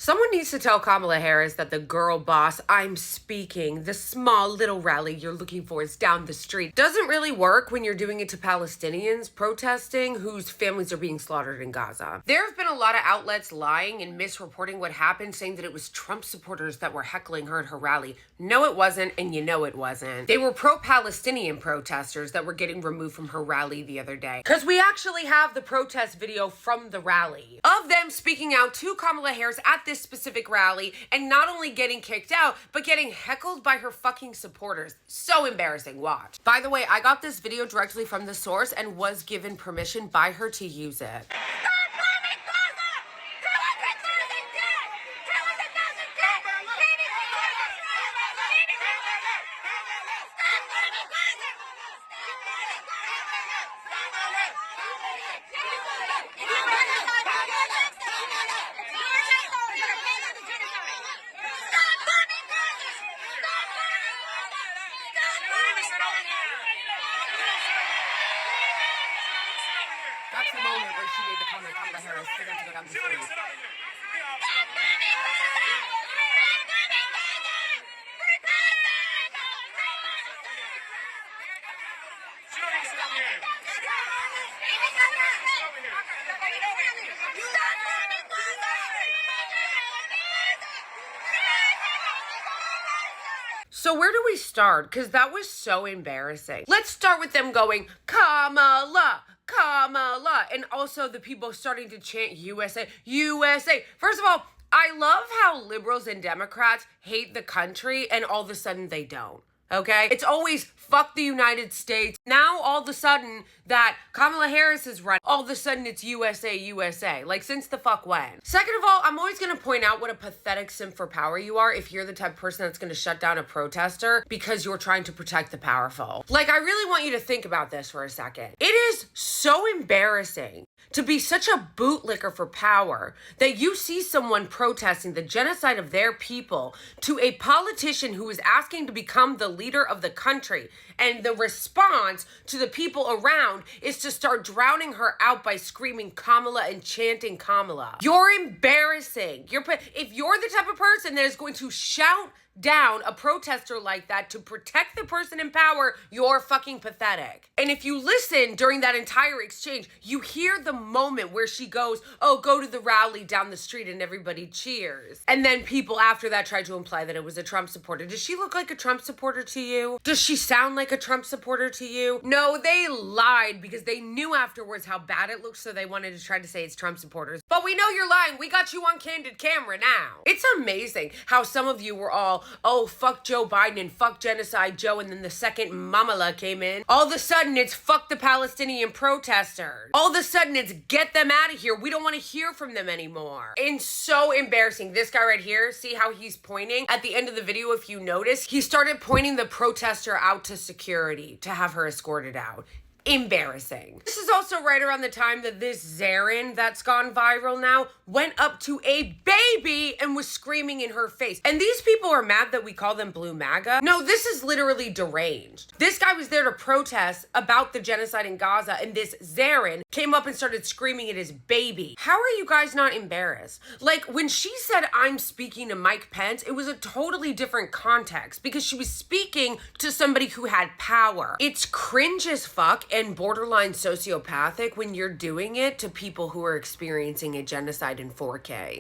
Someone needs to tell Kamala Harris that the girl boss I'm speaking, the small little rally you're looking for is down the street, doesn't really work when you're doing it to Palestinians protesting whose families are being slaughtered in Gaza. There have been a lot of outlets lying and misreporting what happened, saying that it was Trump supporters that were heckling her at her rally. No, it wasn't, and you know it wasn't. They were pro-Palestinian protesters that were getting removed from her rally the other day. Because we actually have the protest video from the rally of them speaking out to Kamala Harris at this specific rally and not only getting kicked out, but getting heckled by her fucking supporters. So embarrassing. Watch. By the way, I got this video directly from the source and was given permission by her to use it. That's the moment where she made the comment, Kamala Harris, for them to go down the street. So where do we start? Because that was so embarrassing. Let's start with them going, Kamala, Kamala, and also the people starting to chant USA, USA. First of all, I love how liberals and Democrats hate the country and all of a sudden they don't. Okay? It's always fuck the United States. Now, all of a sudden, that Kamala Harris is running, all of a sudden it's USA, USA. Like, since the fuck when? Second of all, I'm always going to point out what a pathetic simp for power you are if you're the type of person that's going to shut down a protester because you're trying to protect the powerful. Like, I really want you to think about this for a second. It is so embarrassing to be such a bootlicker for power that you see someone protesting the genocide of their people to a politician who is asking to become the leader of the country, and the response to the people around is to start drowning her out by screaming Kamala and chanting Kamala. You're embarrassing. If you're the type of person that is going to shout down a protester like that to protect the person in power, you're fucking pathetic. And if you listen during that entire exchange, you hear the moment where she goes, oh, go to the rally down the street, and everybody cheers. And then people after that tried to imply that it was a Trump supporter. Does she look like a Trump supporter to you? Does she sound like a Trump supporter to you? No, they lied because they knew afterwards how bad it looked, so they wanted to try to say it's Trump supporters. But we know you're lying. We got you on candid camera now. It's amazing how some of you were all, oh, fuck Joe Biden and fuck Genocide Joe, and then the second Mamala came in. All of a sudden, it's fuck the Palestinian protesters. All of a sudden, it's get them out of here. We don't want to hear from them anymore. And so embarrassing. This guy right here, see how he's pointing? At the end of the video, if you notice, he started pointing the protester out to security to have her escorted out. Embarrassing. This is also right around the time that this Zarin that's gone viral now went up to a baby and was screaming in her face. And these people are mad that we call them Blue MAGA. No, this is literally deranged. This guy was there to protest about the genocide in Gaza, and this Zarin came up and started screaming at his baby. How are you guys not embarrassed? Like, when she said, I'm speaking to Mike Pence, it was a totally different context because she was speaking to somebody who had power. It's cringe as fuck and borderline sociopathic when you're doing it to people who are experiencing a genocide in 4K.